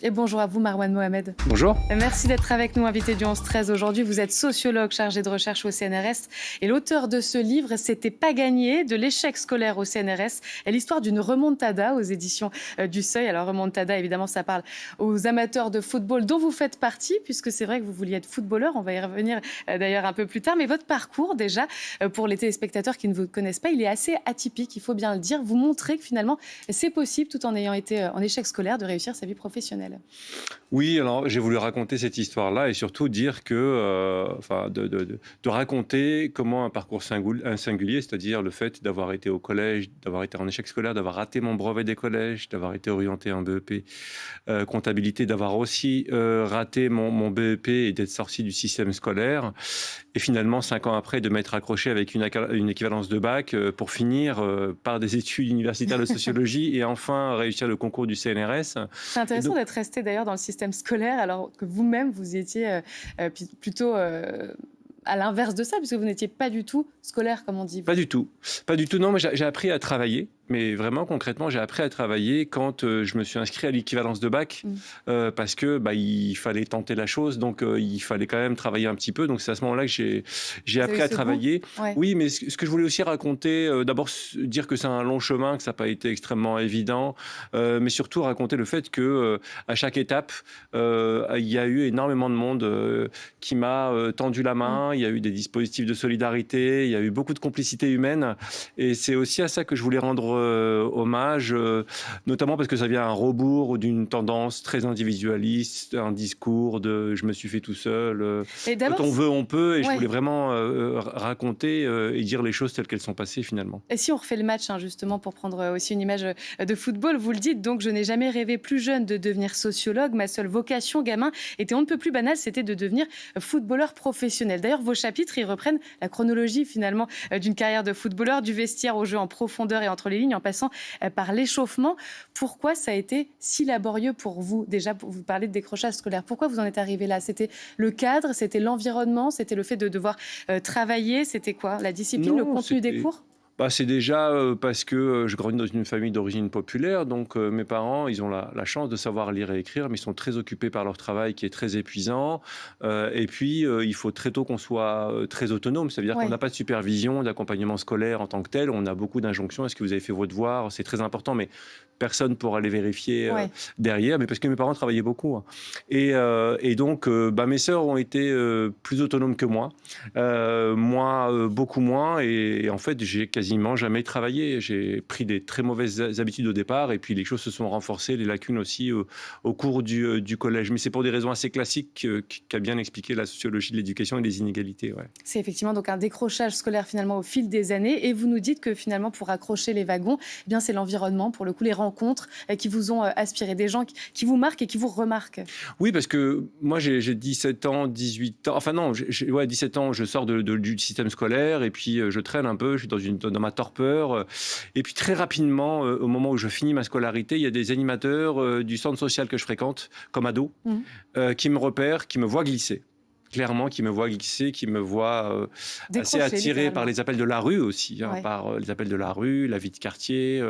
Et bonjour à vous, Marwan Mohamed. Bonjour. Merci d'être avec nous, invité du 11-13 aujourd'hui. Vous êtes sociologue chargé de recherche au CNRS et l'auteur de ce livre, C'était pas gagné, de l'échec scolaire au CNRS et l'histoire d'une remontada aux éditions du Seuil. Alors remontada, évidemment, ça parle aux amateurs de football dont vous faites partie, puisque c'est vrai que vous vouliez être footballeur. On va y revenir d'ailleurs un peu plus tard. Mais votre parcours, déjà, pour les téléspectateurs qui ne vous connaissent pas, il est assez atypique, il faut bien le dire. Vous montrez que finalement, c'est possible, tout en ayant été en échec scolaire, de réussir sa vie professionnelle. Oui, alors j'ai voulu raconter cette histoire-là et surtout dire que, de raconter comment un parcours singulier, c'est-à-dire le fait d'avoir été au collège, d'avoir été en échec scolaire, d'avoir raté mon brevet des collèges, d'avoir été orienté en BEP comptabilité, d'avoir aussi raté mon BEP et d'être sorti du système scolaire. Et finalement, 5 ans après, de m'être accroché avec une équivalence de bac pour finir par des études universitaires de sociologie et enfin réussir le concours du CNRS. C'est Et intéressant donc, d'être resté d'ailleurs dans le système scolaire alors que vous-même, vous étiez plutôt à l'inverse de ça, puisque vous n'étiez pas du tout scolaire, comme on dit. pas du tout. Pas du tout, non, mais j'ai appris à travailler. Mais vraiment, concrètement, j'ai appris à travailler quand je me suis inscrit à l'équivalence de bac, parce que il fallait tenter la chose, donc il fallait quand même travailler un petit peu. Donc c'est à ce moment-là que j'ai Vous avez appris eu à ce goût. travailler. Ouais. Oui, mais ce que je voulais aussi raconter, d'abord dire que c'est un long chemin, que ça n'a pas été extrêmement évident, mais surtout raconter le fait que à chaque étape, il y a eu énormément de monde qui m'a tendu la main. Il y a eu des dispositifs de solidarité, il y a eu beaucoup de complicité humaine, et c'est aussi à ça que je voulais rendre hommage, notamment parce que ça vient à un rebours d'une tendance très individualiste, un discours de je me suis fait tout seul, Et quand d'abord, on veut, on peut, et je ouais. voulais vraiment raconter et dire les choses telles qu'elles sont passées finalement. Et si on refait le match, justement, pour prendre aussi une image de football, vous le dites, donc je n'ai jamais rêvé plus jeune de devenir sociologue. Ma seule vocation, gamin, était on ne peut plus banale, c'était de devenir footballeur professionnel. D'ailleurs, vos chapitres, ils reprennent la chronologie finalement d'une carrière de footballeur, du vestiaire au jeu en profondeur et entre les lignes, en passant par l'échauffement. Pourquoi ça a été si laborieux pour vous? Déjà, vous parlez de décrochage scolaire. Pourquoi vous en êtes arrivé là? C'était le cadre, c'était l'environnement, c'était le fait de devoir travailler, c'était quoi? La discipline, le Non, contenu des c'était cours? c'est déjà parce que je grandis dans une famille d'origine populaire, donc mes parents, ils ont la chance de savoir lire et écrire, mais ils sont très occupés par leur travail qui est très épuisant. Et puis, il faut très tôt qu'on soit très autonome, c'est-à-dire qu'on Ouais. n'a pas de supervision, d'accompagnement scolaire en tant que tel. On a beaucoup d'injonctions. Est-ce que vous avez fait vos devoirs? C'est très important, mais personne pourra les vérifier Ouais. derrière, mais parce que mes parents travaillaient beaucoup, hein. Et donc, mes sœurs ont été plus autonomes que moi. Moi, beaucoup moins. Et en fait, j'ai quasiment jamais travaillé. J'ai pris des très mauvaises habitudes au départ. Et puis, les choses se sont renforcées, les lacunes aussi, au cours du collège. Mais c'est pour des raisons assez classiques qu'a bien expliqué la sociologie de l'éducation et des inégalités. Ouais. C'est effectivement donc un décrochage scolaire finalement au fil des années. Et vous nous dites que finalement, pour accrocher les wagons, eh bien c'est l'environnement, pour le coup, les rencontres qui vous ont aspiré, des gens qui vous marquent et qui vous remarquent. Oui, parce que moi, j'ai 17 ans, 18 ans. Enfin non, 17 ans, je sors du système scolaire et puis je traîne un peu, je suis dans ma torpeur. Et puis très rapidement, au moment où je finis ma scolarité, il y a des animateurs du centre social que je fréquente comme ado Mhm. qui me repèrent, qui me voient glisser. Clairement, qui me voient glisser, qui me voient assez Décrocher attiré par littéralement. les appels de la rue aussi, hein, Ouais. par les appels de la rue, la vie de quartier,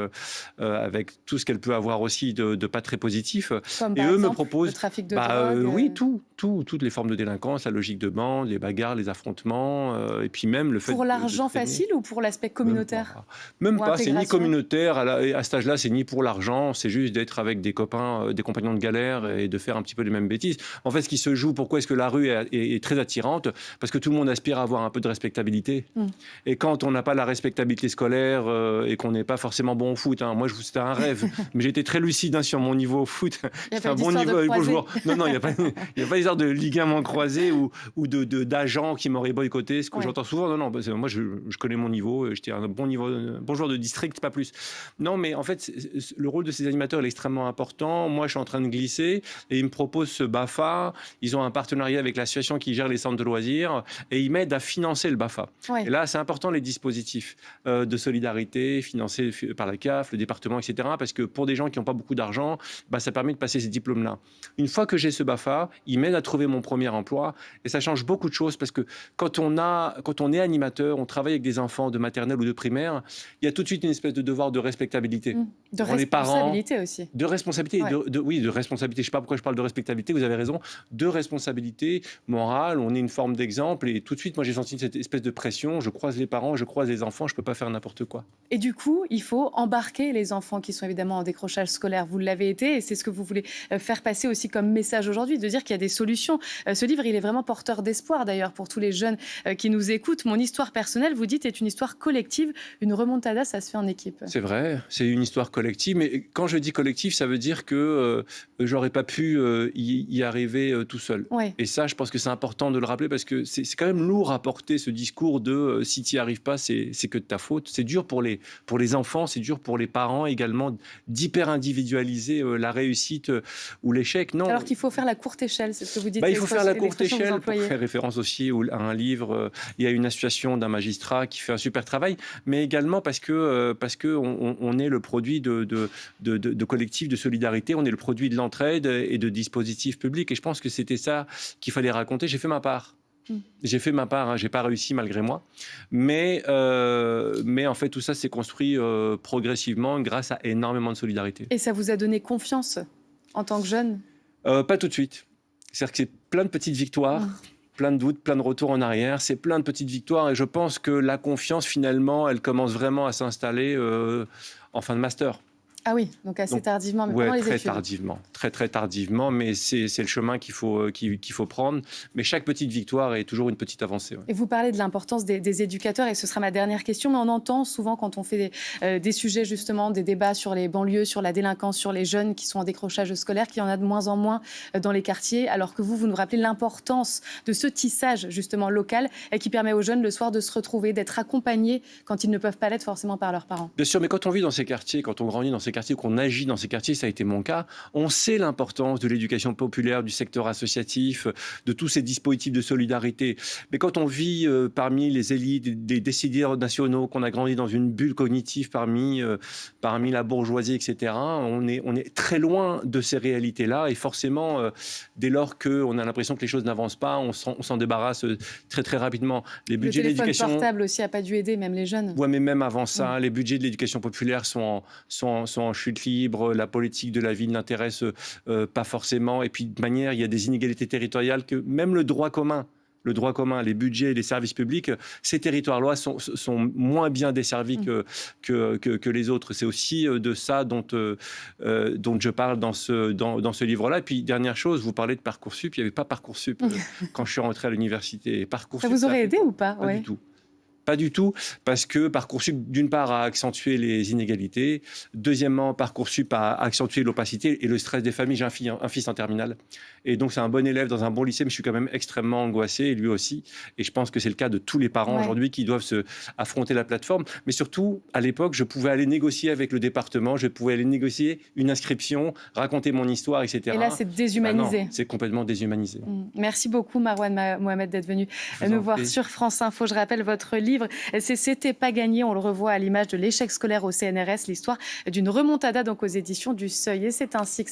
avec tout ce qu'elle peut avoir aussi de pas très positif. Comme Et par eux me exemple le proposent, trafic de drogue. oui, toutes les formes de délinquance, la logique de bande, les bagarres, les affrontements, et puis même le fait Pour de l'argent traîner. facile ou pour l'aspect Même communautaire pas. Même ou pas, c'est ni intégration? communautaire. À cet âge-là, c'est ni pour l'argent, c'est juste d'être avec des copains, des compagnons de galère et de faire un petit peu les mêmes bêtises. En fait, ce qui se joue, pourquoi est-ce que la rue est très attirante? Parce que tout le monde aspire à avoir un peu de respectabilité. Mm. Et quand on n'a pas la respectabilité scolaire et qu'on n'est pas forcément bon au foot, hein, moi, c'était un rêve, mais j'étais très lucide hein, sur mon niveau au foot. Il n'y a J'étais pas un bon d'histoire de niveau, bon croisé. joueur. Non, non, il n'y a pas, il y a pas d'histoire de ligaments croisés ou d'agents qui m'auraient boycotté, ce que Ouais. j'entends souvent. Non, non, parce que moi, je connais mon niveau, j'étais un bon niveau, bon joueur de district, pas plus. Non, mais en fait, le rôle de ces animateurs est extrêmement important. Moi, je suis en train de glisser et ils me proposent ce BAFA. Ils ont un partenariat avec l'association l'association qui gère les centres de loisirs et ils m'aident à financer le BAFA. Ouais. Et là, c'est important les dispositifs de solidarité financés par la CAF, le département, etc. Parce que pour des gens qui n'ont pas beaucoup d'argent, ça permet de passer ces diplômes-là. Une fois que j'ai ce BAFA, ils m'aident à trouver mon premier emploi et ça change beaucoup de choses parce que quand on est animateur, on travaille avec des enfants de maternelle ou de primaire, il y a tout de suite une espèce de devoir de respectabilité. De Devant les parents, responsabilité aussi. de responsabilité, Ouais. oui, de responsabilité. Je ne sais pas pourquoi je parle de respectabilité, vous avez raison. De responsabilité morale, on est une forme d'exemple. Et tout de suite, moi, j'ai senti cette espèce de pression. Je croise les parents, je croise les enfants, je ne peux pas faire n'importe quoi. Et du coup, il faut embarquer les enfants qui sont évidemment en décrochage scolaire. Vous l'avez été et c'est ce que vous voulez faire passer aussi comme message aujourd'hui, de dire qu'il y a des solutions. Ce livre, il est vraiment porteur d'espoir d'ailleurs pour tous les jeunes qui nous écoutent. Mon histoire personnelle, vous dites, est une histoire collective. Une remontada, ça se fait en équipe. C'est vrai, c'est une histoire collective. Mais quand je dis collective, ça veut dire que j'aurais pas pu y arriver tout seul. Ouais. Et ça, je pense que c'est important de le rappeler parce que c'est quand même lourd à porter ce discours de si tu n'y arrives pas, c'est que de ta faute. C'est dur pour les enfants, c'est dur pour les parents également d'hyper-individualiser la réussite ou l'échec. Non. Alors qu'il faut faire la courte échelle, c'est ce que vous dites. Il faut faire la courte l'expression que vous échelle pour employez. faire référence aussi à un livre. Il y a une association d'un magistrat qui fait un super travail, mais également parce que on est le produit de collectifs de solidarité, on est le produit de l'entraide et de dispositifs publics. Et je pense que c'était ça qu'il fallait raconter. J'ai fait ma part. J'ai fait ma part, hein, j'ai pas réussi malgré moi, mais en fait tout ça s'est construit progressivement grâce à énormément de solidarité. Et ça vous a donné confiance en tant que jeune? Pas tout de suite. C'est-à-dire que c'est plein de petites victoires, plein de doutes, plein de retours en arrière, c'est plein de petites victoires et je pense que la confiance finalement elle commence vraiment à s'installer en fin de master. Ah oui, donc assez tardivement, mais Ouais, pendant les très études. tardivement, très tardivement, mais c'est le chemin qu'il faut prendre. Mais chaque petite victoire est toujours une petite avancée. Ouais. Et vous parlez de l'importance des éducateurs, et ce sera ma dernière question, mais on entend souvent quand on fait des sujets justement, des débats sur les banlieues, sur la délinquance, sur les jeunes qui sont en décrochage scolaire, qu'il y en a de moins en moins dans les quartiers, alors que vous nous rappelez l'importance de ce tissage justement local qui permet aux jeunes le soir de se retrouver, d'être accompagnés quand ils ne peuvent pas l'être forcément par leurs parents. Bien sûr, mais quand on vit dans ces quartiers, quand on grandit dans ces quartiers, qu'on agit dans ces quartiers, ça a été mon cas, on sait l'importance de l'éducation populaire, du secteur associatif, de tous ces dispositifs de solidarité. Mais quand on vit parmi les élites, des décideurs nationaux, qu'on a grandi dans une bulle cognitive parmi la bourgeoisie, etc., on est très loin de ces réalités-là. Et forcément, dès lors qu'on a l'impression que les choses n'avancent pas, on s'en débarrasse très rapidement. Les budgets Le téléphone d'éducation portable aussi n'a pas dû aider, même les jeunes. Ouais, mais même avant ça, les budgets de l'éducation populaire sont en chute libre. La politique de la ville n'intéresse pas forcément. Et puis, de manière, il y a des inégalités territoriales que même le droit commun, les budgets, les services publics, ces territoires-là sont moins bien desservis que les autres. C'est aussi de ça dont je parle dans ce livre-là. Et puis, dernière chose, vous parlez de Parcoursup. Il n'y avait pas Parcoursup quand je suis rentré à l'université. Parcoursup, Ça vous aurait aidé ou pas? Pas du tout. Pas du tout, parce que Parcoursup, d'une part, a accentué les inégalités. Deuxièmement, Parcoursup a accentué l'opacité et le stress des familles. J'ai un fils en terminale. Et donc, c'est un bon élève dans un bon lycée, mais je suis quand même extrêmement angoissé, et lui aussi. Et je pense que c'est le cas de tous les parents aujourd'hui qui doivent affronter la plateforme. Mais surtout, à l'époque, je pouvais aller négocier avec le département, je pouvais aller négocier une inscription, raconter mon histoire, etc. Et là, c'est déshumanisé. Non, c'est complètement déshumanisé. Merci beaucoup, Marouane Mohamed, d'être venu nous voir sur France Info. Je rappelle votre livre. C'était pas gagné, on le revoit à l'image de l'échec scolaire au CNRS, l'histoire d'une remontada donc aux éditions du Seuil. Et c'est ainsi que